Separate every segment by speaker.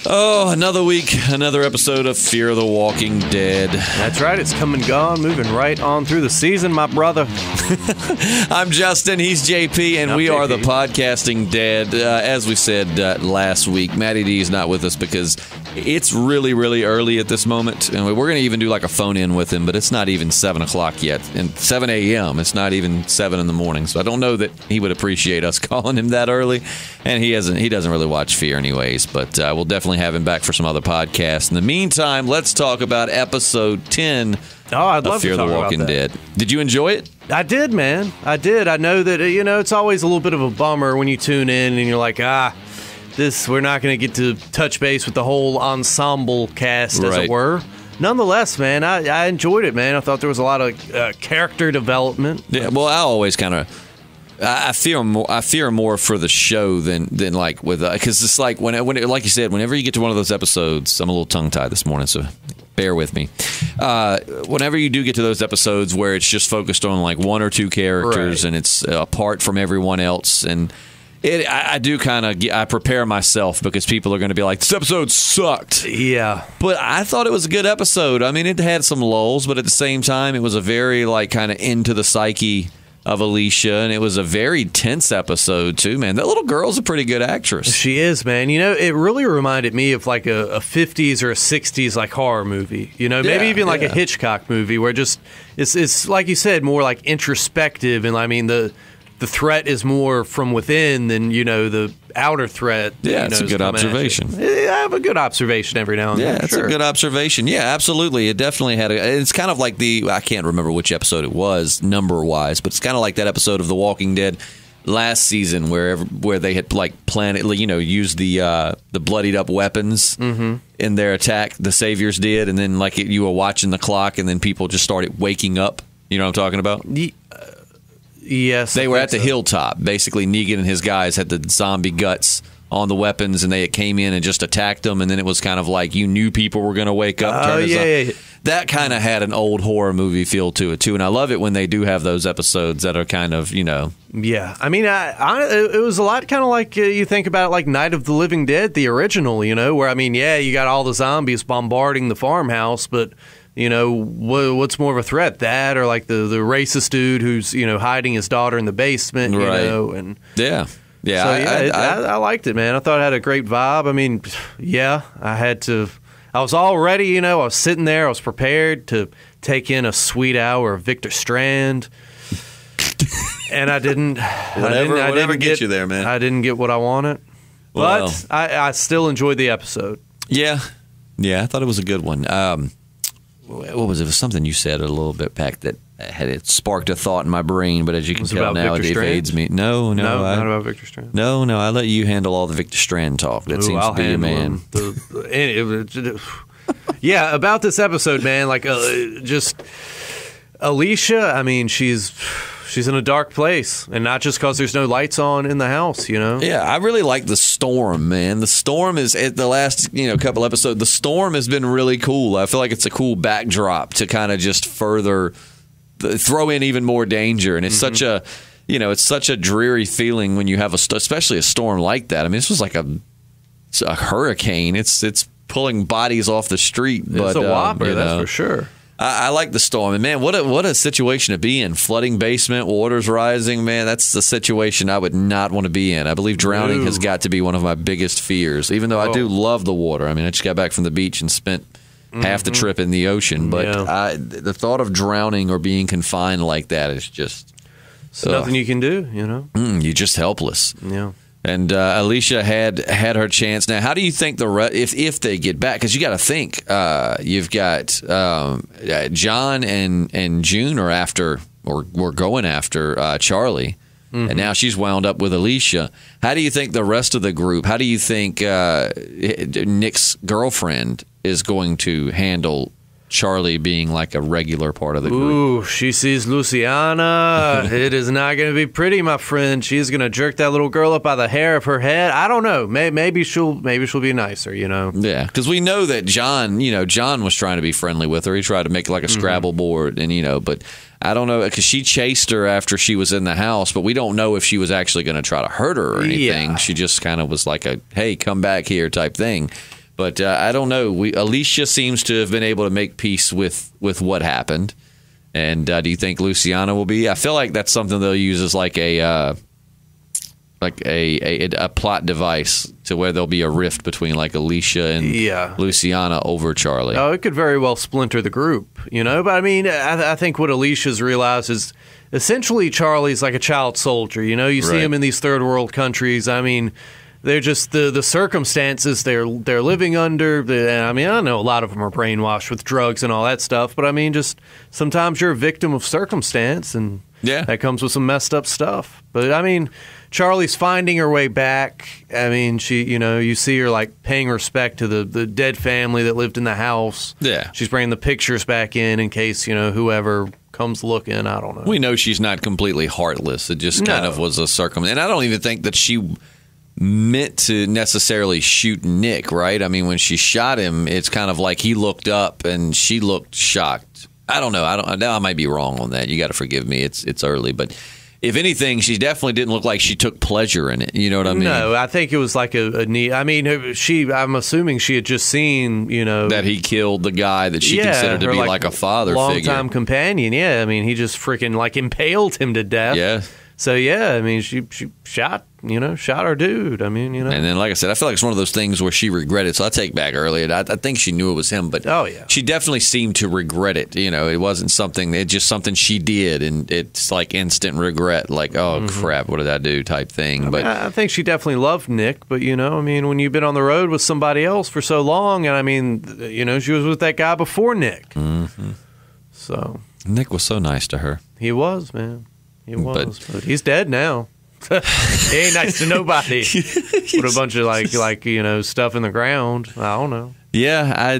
Speaker 1: Oh, another week, another episode of Fear the Walking Dead.
Speaker 2: That's right, it's come and gone, moving right on through the season, my brother.
Speaker 1: I'm Justin, he's JP, and we are the Podcasting Dead. As we said last week, Matty D is not with us because it's really, really early at this moment. And we're going to even do like a phone-in with him, but it's not even 7 o'clock yet. And 7 a.m., it's not even 7 in the morning. So I don't know that he would appreciate us calling him that early. And he doesn't really watch Fear anyways, but we'll definitely have him back for some other podcasts. In the meantime, let's talk about episode 10 of Fear the Walking Dead. Did you enjoy it?
Speaker 2: I did, man. I did. I know that, it's always a little bit of a bummer when you tune in and you're like, we're not going to get to touch base with the whole ensemble cast, as it were. Nonetheless, man, I enjoyed it, man. I thought there was a lot of character development.
Speaker 1: Yeah, well, I always kind of... I fear more for the show than like with because it's like when like you said, whenever you get to one of those episodes, I'm a little tongue tied this morning, so bear with me. Whenever you do get to those episodes where it's just focused on like one or two characters and it's apart from everyone else, and I do kind of I prepare myself because people are going to be like, this episode sucked.
Speaker 2: Yeah,
Speaker 1: but I thought it was a good episode. I mean, it had some lulls, but at the same time, it was a very like kind of into the psyche of Alicia, and it was a very tense episode too, man. That little girl's a pretty good actress.
Speaker 2: She is, man. It really reminded me of like a 50s or a 60s like horror movie. Maybe even like a Hitchcock movie where just it's like you said, more like introspective, and I mean the threat is more from within than the outer threat.
Speaker 1: Yeah, it's a good observation.
Speaker 2: I have a good observation every now and then.
Speaker 1: Yeah, it's a good observation. Yeah, absolutely. It definitely had it's kind of like I can't remember which episode it was number-wise, but it's kind of like that episode of The Walking Dead last season where they had like used the bloodied up weapons in their attack. The Saviors did, and then like you were watching the clock, and then people just started waking up. You know what I'm talking about?
Speaker 2: Yes.
Speaker 1: They were at the hilltop. Basically, Negan and his guys had the zombie guts on the weapons, and they came in and just attacked them, and then it was kind of like you knew people were going to wake up. That kind of had an old horror movie feel to it, too, and I love it when they do have those episodes that are kind of,
Speaker 2: Yeah, I mean, it was a lot kind of like you think about it like Night of the Living Dead, the original, where, I mean, you got all the zombies bombarding the farmhouse, but... what's more of a threat, that or like the racist dude who's hiding his daughter in the basement, and
Speaker 1: yeah.
Speaker 2: So, I liked it, man. I thought it had a great vibe. I mean, I was all ready, I was sitting there, I was prepared to take in a sweet hour of Victor Strand, and I didn't.
Speaker 1: Whatever gets you there, man.
Speaker 2: I didn't get what I wanted, but I still enjoyed the episode.
Speaker 1: Yeah, I thought it was a good one. What was it? It was something you said a little bit back that it sparked a thought in my brain, but as you can tell now, it evades me. No,
Speaker 2: not about Victor Strand.
Speaker 1: No, I let you handle all the Victor Strand talk. That seems to be your man.
Speaker 2: Yeah, about this episode, man. Like, just Alicia. I mean, she's in a dark place, and not just because there's no lights on in the house,
Speaker 1: Yeah, I really like the storm, man. The storm is at the last, couple episodes. The storm has been really cool. I feel like it's a cool backdrop to kind of just further throw in even more danger, and it's such a, it's such a dreary feeling when you have especially a storm like that. I mean, this was like a hurricane. It's pulling bodies off the street.
Speaker 2: It's a whopper, that's for sure.
Speaker 1: I like the storm, and man, what a situation to be in. Flooding basement, waters rising, man. That's the situation I would not want to be in. I believe drowning has got to be one of my biggest fears, even though I do love the water. I mean, I just got back from the beach and spent half the trip in the ocean, but the thought of drowning or being confined like that is just...
Speaker 2: nothing you can do,
Speaker 1: You're just helpless.
Speaker 2: Yeah.
Speaker 1: And Alicia had her chance. Now, how do you think if they get back? Because you got to think you've got John and June are after or we're going after Charlie, and now she's wound up with Alicia. How do you think the rest of the group? How do you think Nick's girlfriend is going to handle Charlie being like a regular part of the group.
Speaker 2: Ooh, she sees Luciana. It is not going to be pretty, my friend. She's going to jerk that little girl up by the hair of her head. I don't know. Maybe she'll be nicer,
Speaker 1: Yeah, because we know that John was trying to be friendly with her. He tried to make like a Scrabble board, and but I don't know, because she chased her after she was in the house, but we don't know if she was actually going to try to hurt her or anything.
Speaker 2: Yeah.
Speaker 1: She just kind of was like a, hey, come back here type thing. But I don't know. Alicia seems to have been able to make peace with what happened. And do you think Luciana will be? I feel like that's something they'll use as like a plot device to where there'll be a rift between like Alicia and Luciana over Charlie.
Speaker 2: Oh, it could very well splinter the group, But I mean, I think what Alicia's realized is essentially Charlie's like a child soldier. You see him in these third world countries. I mean, they're just the circumstances they're living under. I know a lot of them are brainwashed with drugs and all that stuff, but I mean, just sometimes you're a victim of circumstance, and that comes with some messed up stuff. But I mean, Charlie's finding her way back. I mean, she, you see her like paying respect to the dead family that lived in the house.
Speaker 1: Yeah,
Speaker 2: she's bringing the pictures back in case whoever comes looking. I don't know.
Speaker 1: We know she's not completely heartless. It just kind of was a circumstance, and I don't even think that she meant to necessarily shoot Nick, right? I mean, when she shot him, it's kind of like he looked up and she looked shocked. I don't know. I might be wrong on that. You got to forgive me. It's early, but if anything, she definitely didn't look like she took pleasure in it. You know what I mean?
Speaker 2: No, I think it was like a neat. I mean, I'm assuming she had just seen,
Speaker 1: that he killed the guy that she considered to be like a father figure,
Speaker 2: longtime companion. Yeah, I mean, he just freaking like impaled him to death.
Speaker 1: Yeah.
Speaker 2: So yeah, I mean, she shot her dude. I mean,
Speaker 1: And then, like I said, I feel like it's one of those things where she regretted. So I take back earlier. I think she knew it was him, but she definitely seemed to regret it. It wasn't something. It's just something she did, and it's like instant regret. Like, oh crap, what did I do? Type thing.
Speaker 2: I think she definitely loved Nick, but I mean, when you've been on the road with somebody else for so long, and I mean, she was with that guy before Nick. Mm-hmm. So
Speaker 1: Nick was so nice to her.
Speaker 2: He was, man. He was, but he's dead now. He ain't nice to nobody. Put a bunch of like stuff in the ground. I don't know.
Speaker 1: Yeah, I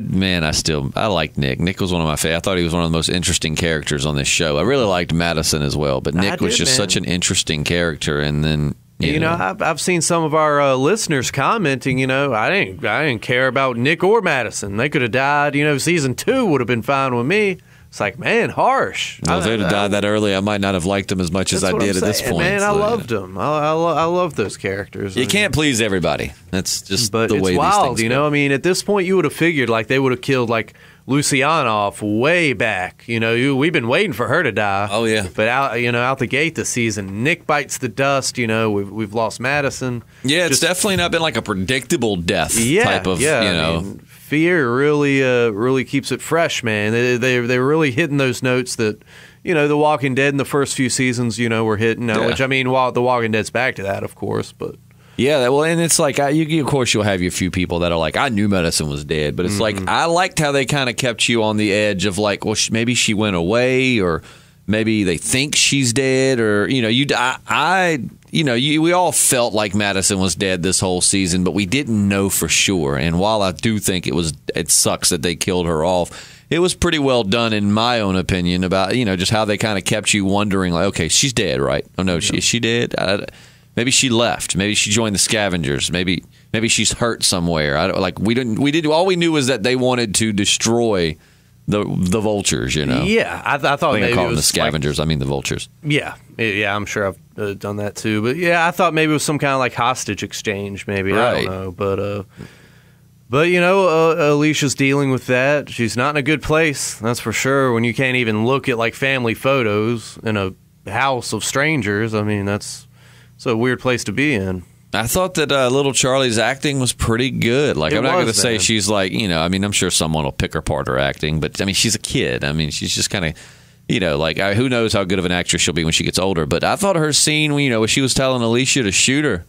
Speaker 1: like Nick. Nick was one of my favorites. I thought he was one of the most interesting characters on this show. I really liked Madison as well, but Nick was just such an interesting character. And then
Speaker 2: I've seen some of our listeners commenting. I didn't care about Nick or Madison. They could have died. Season 2 would have been fine with me. It's like, man, harsh.
Speaker 1: Well, if they'd have died that early, I might not have liked them as much as I did at this point.
Speaker 2: Man, I loved them. I love those characters.
Speaker 1: You can't please everybody. That's just the way
Speaker 2: it's
Speaker 1: these
Speaker 2: wild,
Speaker 1: things go.
Speaker 2: I mean, at this point, you would have figured like they would have killed like Luciana off way back. We've been waiting for her to die.
Speaker 1: Oh yeah.
Speaker 2: But out the gate this season, Nick bites the dust. We've lost Madison.
Speaker 1: Yeah, it's definitely not been like a predictable death type of. I mean,
Speaker 2: fear really keeps it fresh, man. They're really hitting those notes that The Walking Dead in the first few seasons were hitting. Which I mean, The Walking Dead's back to that, of course, but.
Speaker 1: Yeah, well, and it's like, of course, you'll have your few people that are like, I knew Madison was dead, but it's like, I liked how they kind of kept you on the edge of like, well, maybe she went away, or maybe they think she's dead, or we all felt like Madison was dead this whole season, but we didn't know for sure. And while I do think it sucks that they killed her off, it was pretty well done in my own opinion about just how they kind of kept you wondering, like, okay, she's dead, right? Oh no, is she dead? Maybe she left. Maybe she joined the scavengers. Maybe she's hurt somewhere. All we knew was that they wanted to destroy the vultures.
Speaker 2: Yeah, I thought
Speaker 1: maybe
Speaker 2: I
Speaker 1: call them the scavengers. I mean the vultures.
Speaker 2: Yeah. I'm sure I've done that too. But yeah, I thought maybe it was some kind of like hostage exchange. Maybe right. I don't know. But Alicia's dealing with that. She's not in a good place. That's for sure. When you can't even look at like family photos in a house of strangers. I mean it's a weird place to be in.
Speaker 1: I thought that little Charlie's acting was pretty good. Like, I'm not going to say she's like, I mean, I'm sure someone will pick her apart her acting, but I mean, she's a kid. I mean, she's just kind of, who knows how good of an actress she'll be when she gets older. But I thought her scene, when she was telling Alicia to shoot her,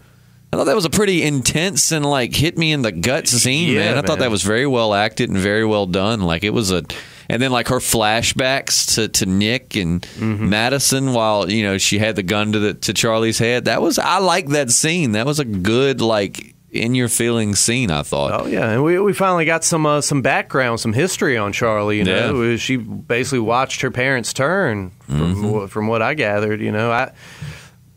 Speaker 1: I thought that was a pretty intense and like hit me in the gut scene, man. I thought that was very well acted and very well done. Like, it was and then like her flashbacks to Nick and Madison while she had the gun to Charlie's head. I like that scene. That was a good in your feelings scene, I thought.
Speaker 2: Oh yeah, and we finally got some background, some history on Charlie. You know, she basically watched her parents turn. From what I gathered, you know,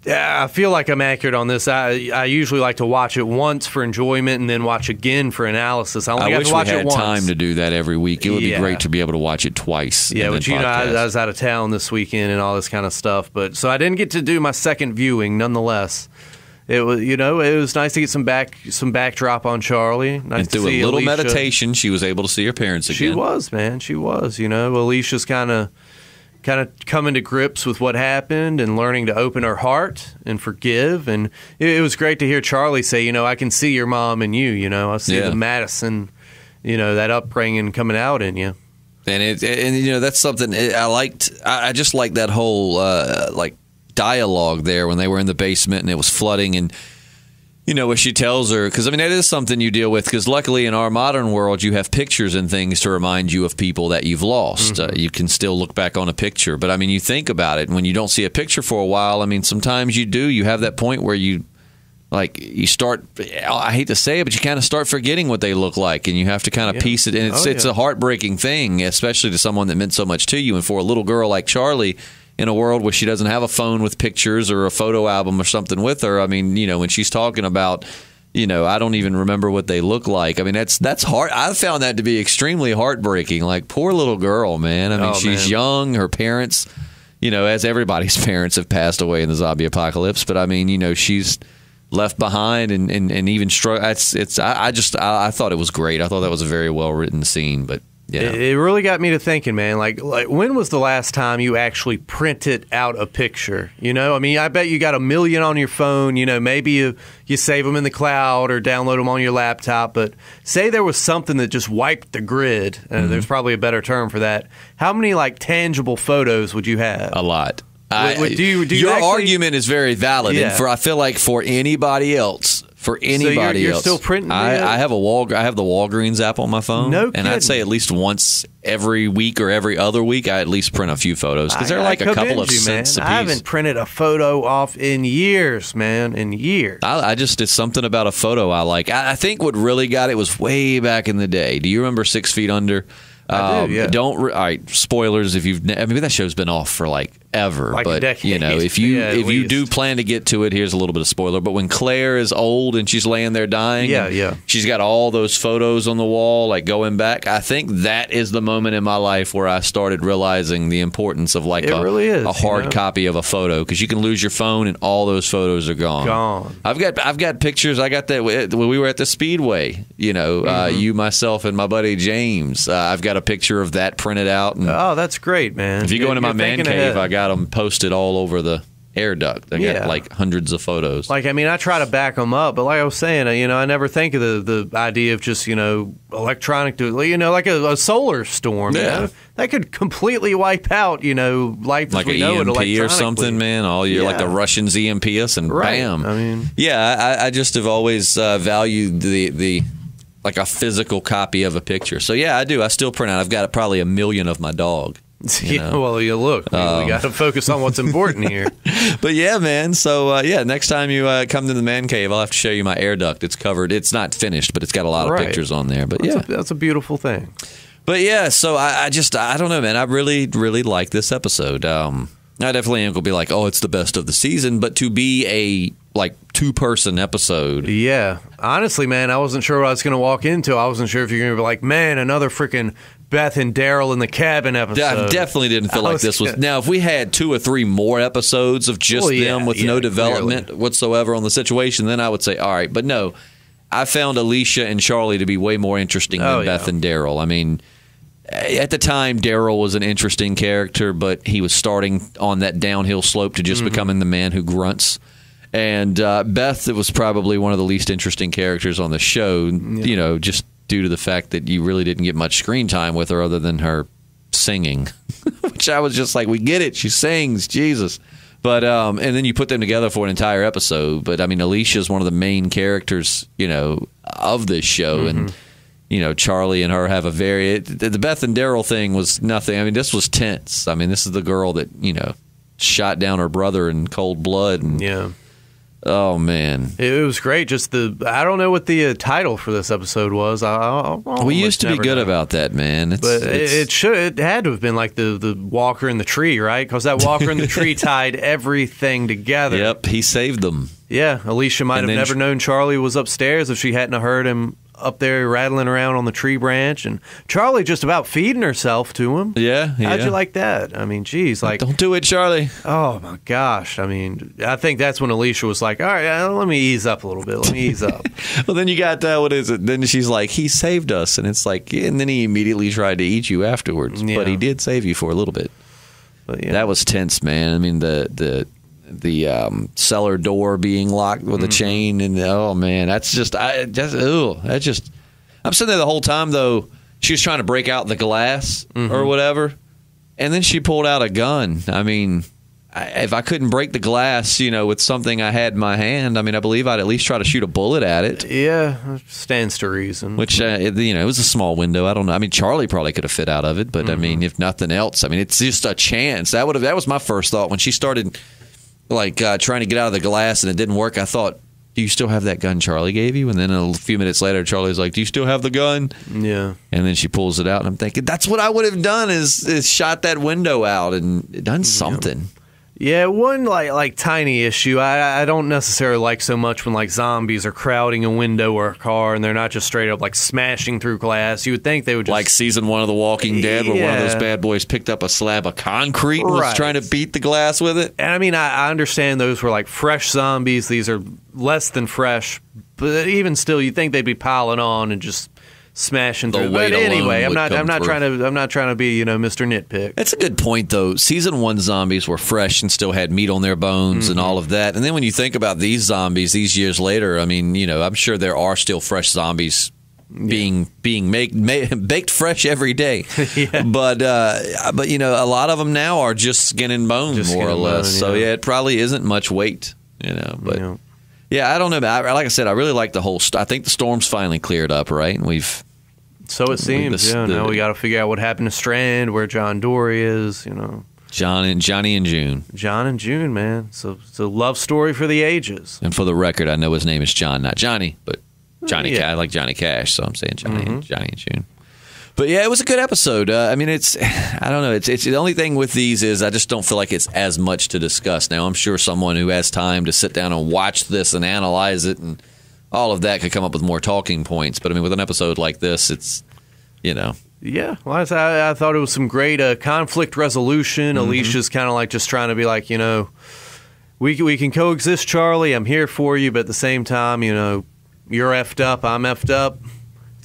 Speaker 2: I feel like I'm accurate on this. I usually like to watch it once for enjoyment and then watch again for analysis. I
Speaker 1: wish we had time to do that every week. It would be great to be able to watch it twice.
Speaker 2: Yeah, but you know, I was out of town this weekend and all this kind of stuff. But so I didn't get to do my second viewing. Nonetheless, it was, you know, it was nice to get some backdrop on Charlie. Nice
Speaker 1: and through a little meditation, she was able to see her parents again.
Speaker 2: She was, man. She was. You know, Alicia's kind of coming to grips with what happened and learning to open her heart and forgive. And it was great to hear Charlie say, you know, I can see your mom in you. You know, I see the Madison, you know, that upbringing coming out in you.
Speaker 1: And you know, that's something I liked. I just liked that whole like dialogue there when they were in the basement and it was flooding, and you know, what she tells her, because I mean, that is something you deal with, because luckily in our modern world you have pictures and things to remind you of people that you've lost. You can still look back on a picture, but I mean, you think about it, when you don't see a picture for a while, I mean, sometimes you have that point where you start, I hate to say it, but you kind of start forgetting what they look like, and you have to kind of piece it, and it's a heartbreaking thing, especially to someone that meant so much to you. And for a little girl like Charlie, in a world where she doesn't have a phone with pictures or a photo album or something with her, I mean, you know, when she's talking about, you know, I don't even remember what they look like. I mean, that's hard. I found that to be extremely heartbreaking. Like, poor little girl, man. I mean, she's young. Her parents, you know, as everybody's parents have passed away in the zombie apocalypse. But I mean, you know, she's left behind and even I thought it was great. I thought that was a very well written scene, but. Yeah. It
Speaker 2: really got me to thinking, man, like when was the last time you actually printed out a picture? You know, I mean, I bet you got 1 million on your phone. You know, maybe you save them in the cloud or download them on your laptop. But say there was something that just wiped the grid. There's probably a better term for that. How many, like, tangible photos would you have?
Speaker 1: A lot.
Speaker 2: Your
Speaker 1: argument is very valid. And I feel like for anybody else,
Speaker 2: you're still printing.
Speaker 1: I have the Walgreens app on my phone, and I'd say at least once every week or every other week, I at least print a few photos, because they're like a couple of cents a piece.
Speaker 2: I haven't printed a photo off in years, man, in years.
Speaker 1: It's something about a photo I like. I think what really got it was way back in the day. Do you remember 6 Feet Under?
Speaker 2: I do, yeah.
Speaker 1: All right, spoilers if you've. I mean, that show's been off for like ever,
Speaker 2: like
Speaker 1: but
Speaker 2: a decade.
Speaker 1: You know, if you do plan to get to it, here's a little bit of spoiler. But when Claire is old and she's laying there dying, she's got all those photos on the wall, like going back. I think that is the moment in my life where I started realizing the importance of like a hard copy of a photo, because you can lose your phone and all those photos are gone. I've got pictures. I got that when we were at the Speedway. You know, you, myself, and my buddy James. I've got a picture of that printed out. And
Speaker 2: that's great, man.
Speaker 1: If you go into my man cave, I got them posted all over the air duct. I got like hundreds of photos.
Speaker 2: Like, I mean, I try to back them up, but like I was saying, you know, I never think of the idea of just, you know, electronic, you know, like a solar storm. You know? That could completely wipe out, you know, life
Speaker 1: like
Speaker 2: as we know it electronically.
Speaker 1: Or something, man. All year, like the Russians EMP us, and bam.
Speaker 2: I mean,
Speaker 1: I just have always valued the like a physical copy of a picture. So yeah, I do. I still print out. I've got probably 1 million of my dog.
Speaker 2: Well, you look. We got to focus on what's important here.
Speaker 1: But yeah, man. So next time you come to the man cave, I'll have to show you my air duct. It's covered. It's not finished, but it's got a lot of pictures on there. But
Speaker 2: that's a beautiful thing.
Speaker 1: But yeah, so I don't know, man. I really, really like this episode. I definitely ain't gonna be like, oh, it's the best of the season, but to be a like 2-person episode.
Speaker 2: Yeah. Honestly, man, I wasn't sure what I was going to walk into. I wasn't sure if you're going to be like, man, another freaking Beth and Daryl in the cabin episode.
Speaker 1: I definitely didn't feel like this was. Now, if we had 2 or 3 more episodes of just them with no development whatsoever on the situation, then I would say, all right. But no, I found Alicia and Charlie to be way more interesting than Beth and Daryl. I mean, at the time, Daryl was an interesting character, but he was starting on that downhill slope to just becoming the man who grunts. And Beth was probably one of the least interesting characters on the show, you know, just due to the fact that you really didn't get much screen time with her other than her singing, which I was just like, we get it. She sings, Jesus. But and then you put them together for an entire episode. But, I mean, Alicia is one of the main characters, you know, of this show. And, you know, Charlie and her have a the Beth and Daryl thing was nothing. I mean, this was tense. I mean, this is the girl that, you know, shot down her brother in cold blood. And, Oh man,
Speaker 2: it was great. Just I don't know what the title for this episode was.
Speaker 1: We used to be good about that, man.
Speaker 2: It had to have been like the walker in the tree, right? Because that walker in the tree tied everything together.
Speaker 1: Yep, he saved them.
Speaker 2: Yeah, Alicia might have never known Charlie was upstairs if she hadn't heard him up there rattling around on the tree branch, and Charlie just about feeding herself to him.
Speaker 1: Yeah.
Speaker 2: How'd you like that? I mean, geez, like,
Speaker 1: don't do it, Charlie.
Speaker 2: Oh my gosh! I mean, I think that's when Alicia was like, "All right, let me ease up a little bit. Let me ease up."
Speaker 1: Well, then you got what is it? Then she's like, "He saved us," and it's like, and then he immediately tried to eat you afterwards, but he did save you for a little bit. But that was tense, man. I mean, the cellar door being locked with a chain, and oh man, I'm sitting there the whole time though. She was trying to break out the glass or whatever, and then she pulled out a gun. I mean, if I couldn't break the glass, with something I had in my hand, I mean, I believe I'd at least try to shoot a bullet at it.
Speaker 2: Yeah, stands to reason.
Speaker 1: Which it was a small window. I don't know. I mean, Charlie probably could have fit out of it, but I mean, if nothing else, I mean, it's just a chance. That was my first thought when she started. Trying to get out of the glass and it didn't work. I thought, do you still have that gun Charlie gave you? And then a few minutes later, Charlie's like, do you still have the gun?
Speaker 2: Yeah.
Speaker 1: And then she pulls it out, and I'm thinking, that's what I would have done is shot that window out and done something.
Speaker 2: Yeah, one like tiny issue I don't necessarily like so much when like zombies are crowding a window or a car and they're not just straight up like smashing through glass. You would think they would just
Speaker 1: like season 1 of The Walking Dead, where one of those bad boys picked up a slab of concrete and was trying to beat the glass with it.
Speaker 2: And I mean, I understand those were like fresh zombies. These are less than fresh, but even still, you think they'd be piling on and just smashing through. But anyway, I'm not trying to be Mr. Nitpick.
Speaker 1: That's a good point though. Season 1 zombies were fresh and still had meat on their bones and all of that. And then when you think about these zombies these years later, I mean, I'm sure there are still fresh zombies being baked fresh every day. But a lot of them now are just skin and bone, more or less. So it probably isn't much weight, but. Yeah, I don't know. Like I said, I really like the whole. I think the storm's finally cleared up, right? And
Speaker 2: so it seems. Now we got to figure out what happened to Strand, where John Dory is.
Speaker 1: Johnny and June.
Speaker 2: John and June, man. So it's a love story for the ages.
Speaker 1: And for the record, I know his name is John, not Johnny, but Johnny. I like Johnny Cash, so I'm saying Johnny and June. But yeah, it was a good episode. I mean, I don't know. It's the only thing with these is I just don't feel like it's as much to discuss. Now, I'm sure someone who has time to sit down and watch this and analyze it and all of that could come up with more talking points. But I mean, with an episode like this, it's,
Speaker 2: Yeah, well, I thought it was some great conflict resolution. Alicia's kind of like just trying to be like, we can coexist, Charlie. I'm here for you, but at the same time, you're effed up, I'm effed up.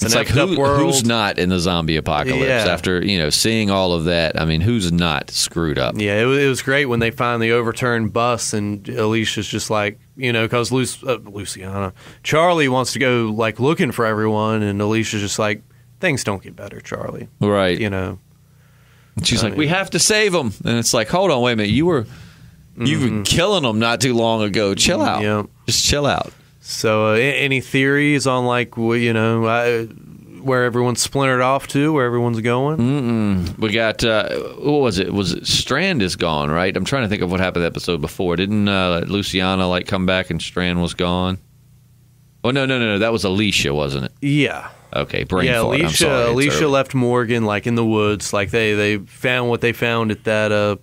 Speaker 1: It's like who's not in the zombie apocalypse after seeing all of that? I mean, who's not screwed up?
Speaker 2: Yeah, it was great when they find the overturned bus and Alicia's just like because Luciana, Charlie wants to go like looking for everyone, and Alicia's just like, things don't get better, Charlie.
Speaker 1: Right. She's like, we have to save them, and it's like, hold on, wait a minute, you've been killing them not too long ago. Chill out. Just chill out.
Speaker 2: So, any theories on like where everyone's splintered off to, where everyone's going?
Speaker 1: We got what was it? Was it Strand is gone, right? I'm trying to think of what happened the episode before. Didn't Luciana come back and Strand was gone? Oh no, that was Alicia, wasn't it?
Speaker 2: Yeah.
Speaker 1: Okay, brain fart.
Speaker 2: Alicia left Morgan in the woods. Like they found what they found at that.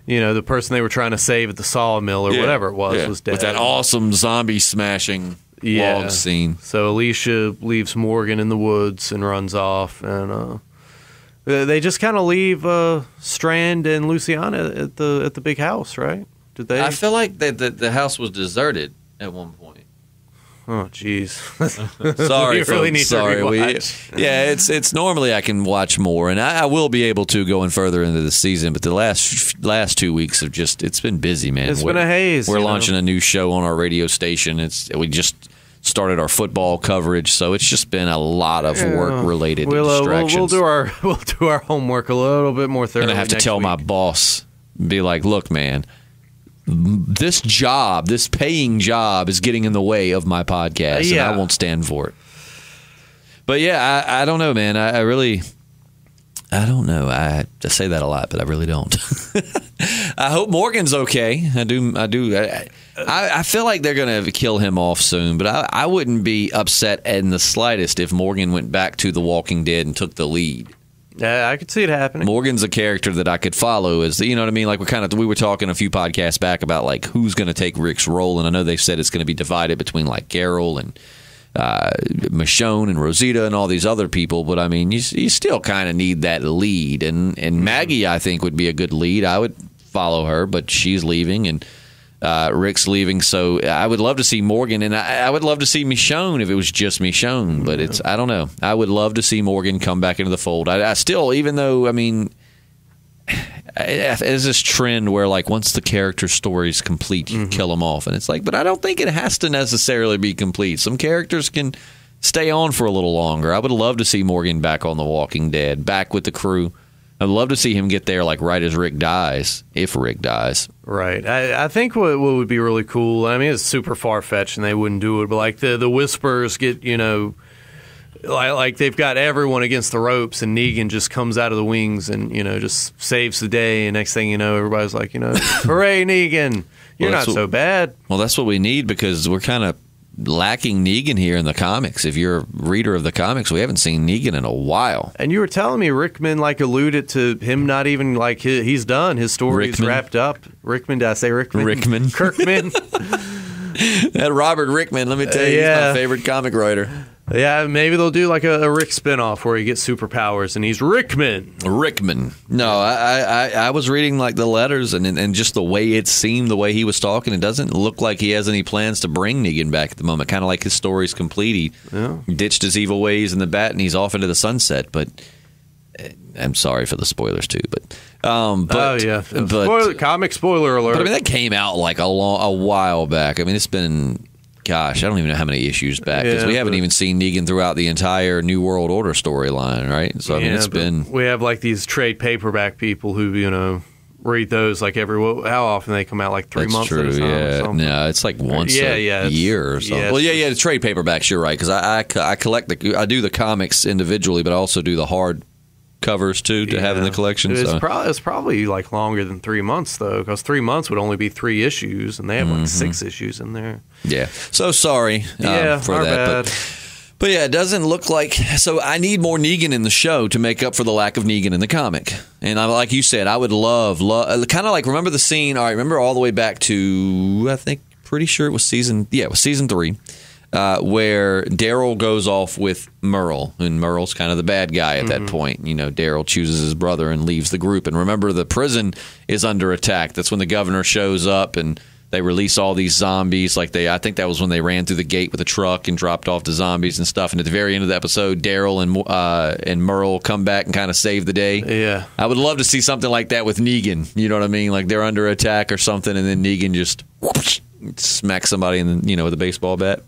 Speaker 2: The person they were trying to save at the sawmill or whatever it was dead.
Speaker 1: With that awesome zombie smashing log scene.
Speaker 2: So Alicia leaves Morgan in the woods and runs off, and they just kind of leave Strand and Luciana at the big house, right? Did they?
Speaker 1: I feel like the house was deserted at one point.
Speaker 2: Oh, jeez.
Speaker 1: Sorry,
Speaker 2: we really need to
Speaker 1: rewatch. It's normally I can watch more, and I will be able to going further into the season. But the last 2 weeks have it's been busy, man.
Speaker 2: It's been a haze.
Speaker 1: We're launching a new show on our radio station. We just started our football coverage, so it's just been a lot of work related distractions.
Speaker 2: We'll do our homework a little bit more thoroughly.
Speaker 1: And I have to tell my boss, be like, look, man. This paying job is getting in the way of my podcast, and I won't stand for it. But yeah, I don't know, man. I don't know. I say that a lot, but I really don't. I hope Morgan's okay. I do. I feel like they're going to kill him off soon, but I wouldn't be upset in the slightest if Morgan went back to The Walking Dead and took the lead.
Speaker 2: Yeah, I could see it happening.
Speaker 1: Morgan's a character that I could follow. You know what I mean? Like we were talking a few podcasts back about like who's going to take Rick's role, and I know they said it's going to be divided between like Carol and Michonne and Rosita and all these other people. But I mean, you still kind of need that lead, and Maggie I think would be a good lead. I would follow her, but she's leaving and Rick's leaving, so I would love to see Morgan, and I would love to see Michonne if it was just Michonne, but I don't know. I would love to see Morgan come back into the fold. I still, even though, I mean, there's this trend where, like, once the character story is complete, you kill them off, and it's like, but I don't think it has to necessarily be complete. Some characters can stay on for a little longer. I would love to see Morgan back on The Walking Dead, back with the crew. I'd love to see him get there, like, right as Rick dies, if Rick dies.
Speaker 2: Right. I think what would be really cool, I mean, it's super far-fetched and they wouldn't do it, but, like, the Whisperers get, you know, like they've got everyone against the ropes and Negan just comes out of the wings and, you know, just saves the day. And next thing you know, everybody's like, you know, hooray, Negan, you're not so bad.
Speaker 1: Well, that's what we need because we're kind of lacking Negan here in the comics. If you're a reader of the comics, we haven't seen Negan in a while.
Speaker 2: And you were telling me Rickman like alluded to him not even like he's done. His story's wrapped up. Rickman, did I say Rickman?
Speaker 1: Rickman.
Speaker 2: Kirkman.
Speaker 1: That Robert Rickman, let me tell you, he's my favorite comic writer.
Speaker 2: Yeah, maybe they'll do like a Rick spinoff where he gets superpowers and he's Rickman.
Speaker 1: Rickman. No, I was reading like the letters and just the way it seemed, the way he was talking, it doesn't look like he has any plans to bring Negan back at the moment. Kind of like his story's complete. He ditched his evil ways in the bat and he's off into the sunset. But I'm sorry for the spoilers too.
Speaker 2: Comic spoiler alert.
Speaker 1: But I mean that came out like a while back. I mean it's been. Gosh, I don't even know how many issues back because we haven't even seen Negan throughout the entire New World Order storyline, right? So I mean, it's been.
Speaker 2: We have like these trade paperback people who read those like how often they come out like 3 months at a time.
Speaker 1: Yeah,
Speaker 2: or something.
Speaker 1: No, it's like once a year or something. Well, the trade paperbacks. You're right because I collect I do the comics individually, but I also do the hard covers too to have in the collection.
Speaker 2: It's probably like longer than 3 months though, because 3 months would only be 3 issues, and they have like 6 issues in there.
Speaker 1: Yeah. So sorry for that.
Speaker 2: Bad.
Speaker 1: But yeah, it doesn't look like. So I need more Negan in the show to make up for the lack of Negan in the comic. And like you said, I would love kind of like remember the scene. All right, remember all the way back to pretty sure it was season 3. Where Daryl goes off with Merle, and Merle's kind of the bad guy at that point. You know, Daryl chooses his brother and leaves the group. And remember, the prison is under attack. That's when the governor shows up and they release all these zombies. I think that was when they ran through the gate with a truck and dropped off the zombies and stuff. And at the very end of the episode, Daryl and Merle come back and kind of save the day.
Speaker 2: Yeah,
Speaker 1: I would love to see something like that with Negan. You know what I mean? Like they're under attack or something, and then Negan just smacks somebody with a baseball bat.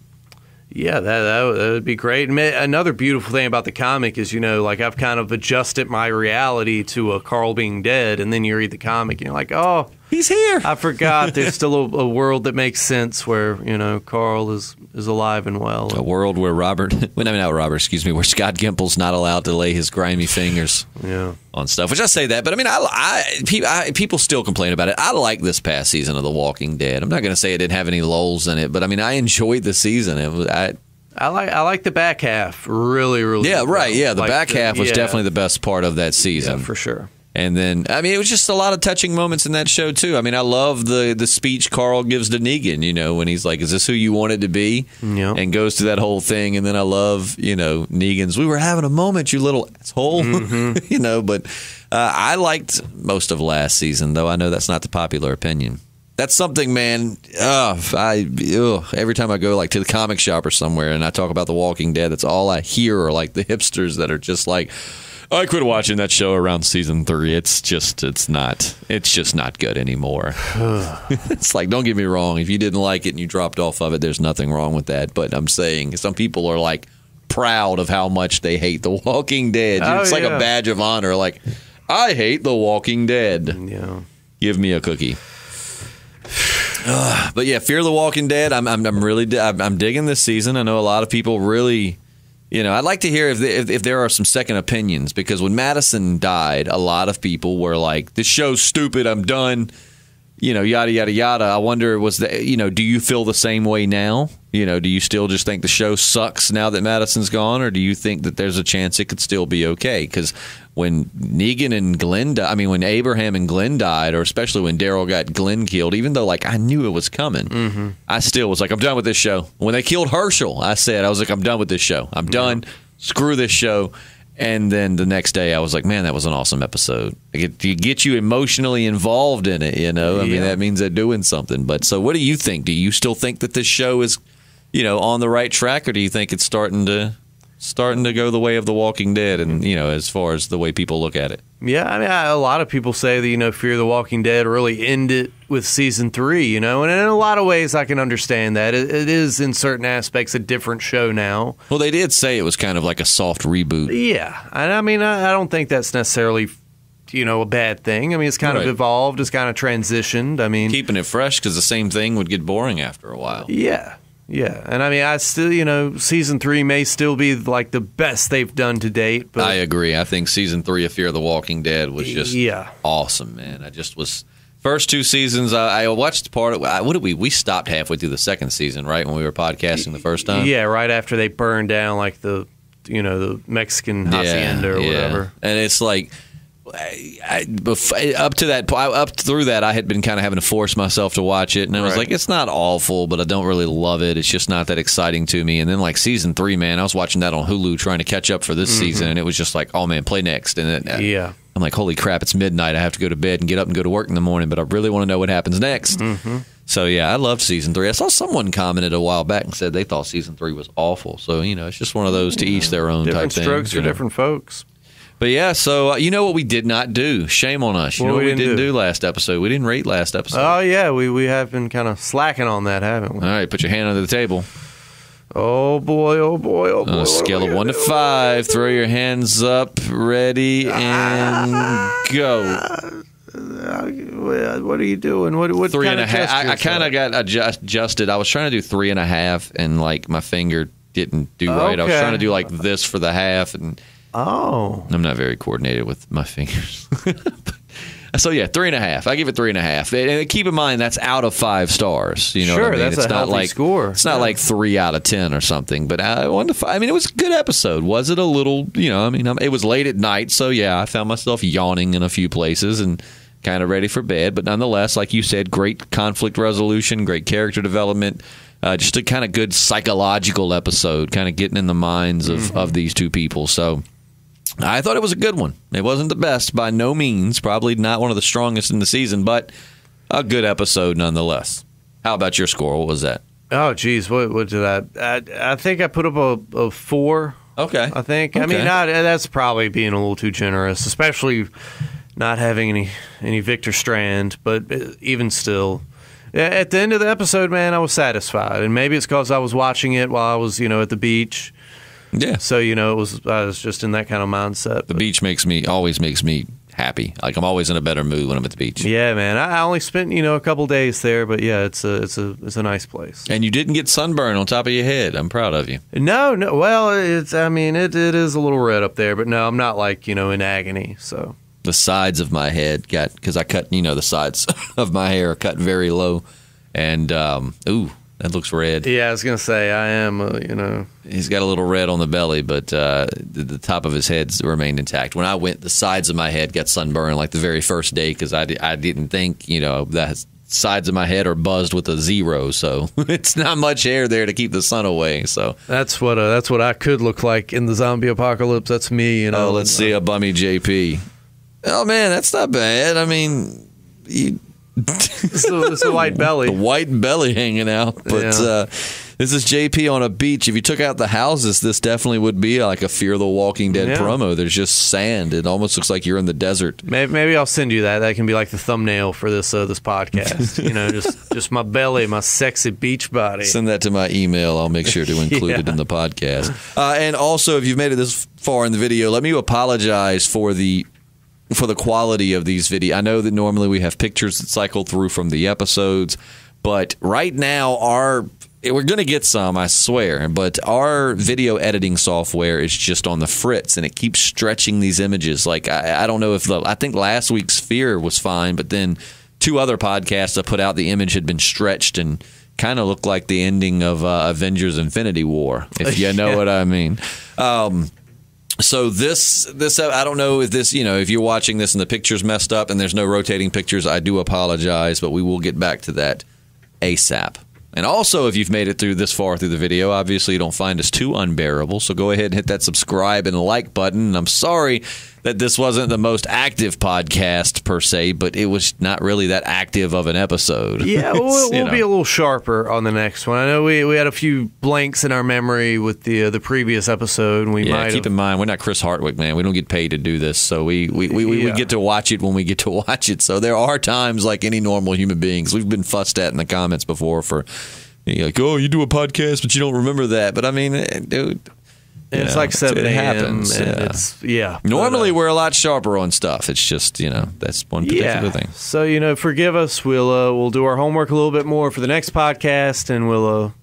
Speaker 2: Yeah, that would be great. Another beautiful thing about the comic is, like I've kind of adjusted my reality to Carl being dead, and then you read the comic and you're like, oh,
Speaker 1: he's here.
Speaker 2: I forgot there's still a world that makes sense where, Carl is alive and well.
Speaker 1: A world where where Scott Gimple's not allowed to lay his grimy fingers on stuff, which I say that, but I mean, people still complain about it. I like this past season of The Walking Dead. I'm not going to say it didn't have any lulls in it, but I mean, I enjoyed the season.
Speaker 2: I like the back half really, really.
Speaker 1: Yeah, right. Yeah, the back half was definitely the best part of that season.
Speaker 2: Yeah, for sure.
Speaker 1: And then, I mean, it was just a lot of touching moments in that show, too. I mean, I love the speech Carl gives to Negan, when he's like, is this who you wanted to be?
Speaker 2: Yeah.
Speaker 1: And goes through that whole thing. And then I love, Negan's, we were having a moment, you little asshole. But I liked most of last season, though I know that's not the popular opinion. That's something, man, every time I go like to the comic shop or somewhere and I talk about The Walking Dead, that's all I hear are like the hipsters that are just like, I quit watching that show around season 3. It's just not good anymore. It's like, don't get me wrong. If you didn't like it and you dropped off of it, there's nothing wrong with that. But I'm saying some people are like proud of how much they hate The Walking Dead. It's like a badge of honor. Like, I hate The Walking Dead.
Speaker 2: Yeah.
Speaker 1: Give me a cookie. But yeah, Fear the Walking Dead. I'm digging this season. I know a lot of people really. I'd like to hear if there are some second opinions, because when Madison died, a lot of people were like, this show's stupid, I'm done. yada, yada, yada. I wonder, do you feel the same way now? Do you still just think the show sucks now that Madison's gone, or do you think that there's a chance it could still be okay? Because when Negan and Glenn when Abraham and Glenn died, or especially when Daryl got Glenn killed, even though I knew it was coming, I still was like, I'm done with this show. When they killed Herschel, I was like, I'm done with this show. I'm done. Screw this show. And then the next day, I was like, man, that was an awesome episode. To get you emotionally involved in it, I mean, that means they're doing something. But so what do you think? Do you still think that this show is, on the right track, or do you think it's starting to go the way of The Walking Dead, and as far as the way people look at it?
Speaker 2: Yeah, I mean, a lot of people say that Fear the Walking Dead really ended with season 3, and in a lot of ways I can understand that. It is in certain aspects a different show now.
Speaker 1: Well, they did say it was kind of like a soft reboot.
Speaker 2: Yeah, and I mean, I don't think that's necessarily a bad thing. I mean, it's kind of evolved, it's kind of transitioned. I mean,
Speaker 1: keeping it fresh, because the same thing would get boring after a while.
Speaker 2: Yeah, and I mean, I still, season 3 may still be like the best they've done to date. But
Speaker 1: I agree. I think season 3 of Fear the Walking Dead was just awesome, man. I just was first 2 seasons. I watched part of. What did we stopped halfway through the second season, right, when we were podcasting the first time?
Speaker 2: Yeah, right after they burned down the Mexican hacienda or whatever.
Speaker 1: And it's like. Up through that, I had been kind of having to force myself to watch it, and I was like, it's not awful, but I don't really love it. It's just not that exciting to me. And then season 3, man, I was watching that on Hulu trying to catch up for this season, and it was just like, oh man, play next. And then, I'm like, holy crap, it's midnight. I have to go to bed and get up and go to work in the morning, but I really want to know what happens next. So yeah, I loved season 3. I saw someone commented a while back and said they thought season 3 was awful. So it's just one of those to each their own type things.
Speaker 2: Different strokes for different folks.
Speaker 1: But yeah, so you know what we did not do? Shame on us. You know what we didn't do last episode? We didn't rate last episode.
Speaker 2: Oh yeah, we have been kind of slacking on that, haven't we?
Speaker 1: All right, put your hand under the table.
Speaker 2: Oh boy, oh boy, oh boy.
Speaker 1: On a scale of 1 to 5, throw your hands up, ready, and go.
Speaker 2: What are you doing? What
Speaker 1: 3.5. I kind of got adjusted. I was trying to do 3.5, and my finger didn't do right. I was trying to do this for the half, and I'm not very coordinated with my fingers. So yeah, 3.5. I give it 3.5. And keep in mind that's out of 5 stars. You know what I mean?
Speaker 2: That's
Speaker 1: it's
Speaker 2: a
Speaker 1: not
Speaker 2: healthy score.
Speaker 1: It's not like 3 out of 10 or something. But 1 to 5. I mean, it was a good episode. Was it a little? It was late at night, so yeah, I found myself yawning in a few places and kind of ready for bed. But nonetheless, like you said, great conflict resolution, great character development. Just a kind of good psychological episode, kind of getting in the minds of these two people. So I thought it was a good one. It wasn't the best by no means, probably not one of the strongest in the season, but a good episode nonetheless. How about your score? What was that?
Speaker 2: Oh, geez, what did I think I put up a 4.
Speaker 1: Okay.
Speaker 2: I think. Okay. I mean, that's probably being a little too generous, especially not having any Victor Strand, but even still. At the end of the episode, man, I was satisfied, and maybe it's because I was watching it while I was, at the beach.
Speaker 1: Yeah.
Speaker 2: So I was just in that kind of mindset.
Speaker 1: The beach always makes me happy. Like I'm always in a better mood when I'm at the beach.
Speaker 2: Yeah, man. I only spent a couple days there, but yeah, it's a nice place.
Speaker 1: And you didn't get sunburn on top of your head. I'm proud of you.
Speaker 2: No. Well, it is a little red up there, but no, I'm not in agony. So.
Speaker 1: The sides of my head because I cut, the sides of my hair are cut very low. And, that looks red.
Speaker 2: Yeah, I was going to say, I am,
Speaker 1: He's got a little red on the belly, but the top of his head's remained intact. When I went, the sides of my head got sunburned the very first day because I didn't think, the sides of my head are buzzed with a 0, so it's not much hair there to keep the sun away. So
Speaker 2: that's what I could look like in the zombie apocalypse. That's me,
Speaker 1: Oh, let's see a bummy JP. Oh, man, that's not bad. I mean,
Speaker 2: it's a white belly.
Speaker 1: The white belly hanging out. But this is JP on a beach. If you took out the houses, this definitely would be like a Fear the Walking Dead promo. There's just sand. It almost looks like you're in the desert.
Speaker 2: Maybe I'll send you that. That can be like the thumbnail for this podcast. just my belly, my sexy beach body.
Speaker 1: Send that to my email. I'll make sure to include it in the podcast. And also, if you've made it this far in the video, let me apologize for the quality of these videos. I know that normally we have pictures that cycle through from the episodes, but right now we're going to get some, I swear, but our video editing software is just on the fritz, and it keeps stretching these images. I don't know I think last week's Fear was fine, but then 2 other podcasts I put out, the image had been stretched and kind of looked like the ending of Avengers Infinity War, if you know what I mean. So this I don't know if this, if you're watching this and the picture's messed up and there's no rotating pictures, I do apologize, but we will get back to that ASAP. And also, if you've made it through this far through the video, obviously you don't find us too unbearable, so go ahead and hit that subscribe and like button. And I'm sorry that this wasn't the most active podcast per se, but it was not really that active of an episode.
Speaker 2: Yeah, we'll be a little sharper on the next one. I know we had a few blanks in our memory with the previous episode. And
Speaker 1: keep in mind, we're not Chris Hartwick, man. We don't get paid to do this, so we get to watch it when we get to watch it. So there are times, like any normal human beings, we've been fussed at in the comments before for, like, oh, you do a podcast, but you don't remember that. But I mean, dude.
Speaker 2: It's like 7 a.m.
Speaker 1: Normally, we're a lot sharper on stuff. It's just, that's one particular thing.
Speaker 2: So, forgive us. We'll do our homework a little bit more for the next podcast, and we'll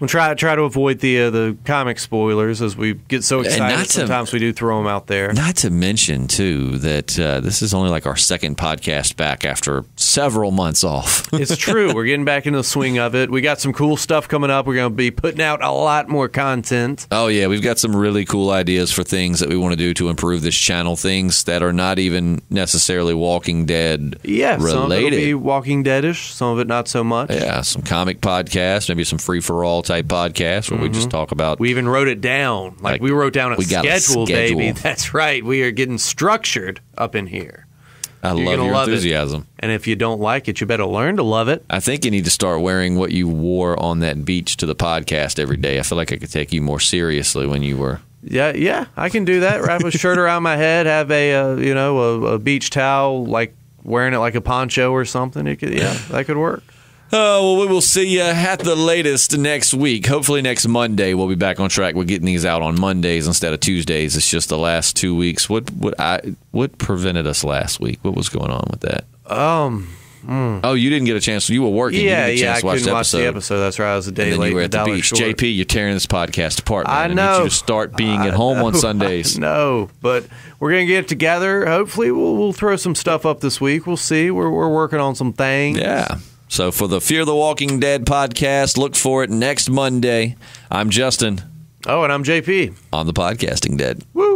Speaker 2: try to avoid the comic spoilers as we get so excited. Sometimes we do throw them out there.
Speaker 1: Not to mention, too, that this is only like our second podcast back after several months off.
Speaker 2: It's true. We're getting back into the swing of it. We got some cool stuff coming up. We're going to be putting out a lot more content.
Speaker 1: Oh, yeah. We've got some really cool ideas for things that we want to do to improve this channel. Things that are not even necessarily Walking Dead related.
Speaker 2: Some of it will be Walking Dead-ish. Some of it not so much.
Speaker 1: Yeah, some comic podcasts, maybe some free-for-all type podcast where we just talk about.
Speaker 2: We even wrote it down. Like we wrote down a schedule, baby. That's right. We are getting structured up in here.
Speaker 1: I love your enthusiasm.
Speaker 2: And if you don't like it, you better learn to love it.
Speaker 1: I think you need to start wearing what you wore on that beach to the podcast every day. I feel like I could take you more seriously when you were.
Speaker 2: Yeah, I can do that. Wrap a shirt around my head, have a beach towel, like wearing it like a poncho or something. That could work.
Speaker 1: Oh, well, we will see you at the latest next week. Hopefully next Monday we'll be back on track. We're getting these out on Mondays instead of Tuesdays. It's just the last 2 weeks. What prevented us last week? What was going on with that? Oh, you didn't get a chance. You were working.
Speaker 2: Yeah,
Speaker 1: you didn't get a chance
Speaker 2: I
Speaker 1: to watch
Speaker 2: couldn't
Speaker 1: the
Speaker 2: watch the episode. That's right. I was a day
Speaker 1: and then
Speaker 2: late.
Speaker 1: You were at the beach.
Speaker 2: Short.
Speaker 1: JP, you're tearing this podcast apart, man.
Speaker 2: I know.
Speaker 1: I need you to start being at home on Sundays.
Speaker 2: No, but we're going to get it together. Hopefully we'll throw some stuff up this week. We'll see. We're working on some things.
Speaker 1: Yeah. So for the Fear the Walking Dead podcast, look for it next Monday. I'm Justin.
Speaker 2: Oh, and I'm JP.
Speaker 1: On the Podcasting Dead.
Speaker 2: Woo!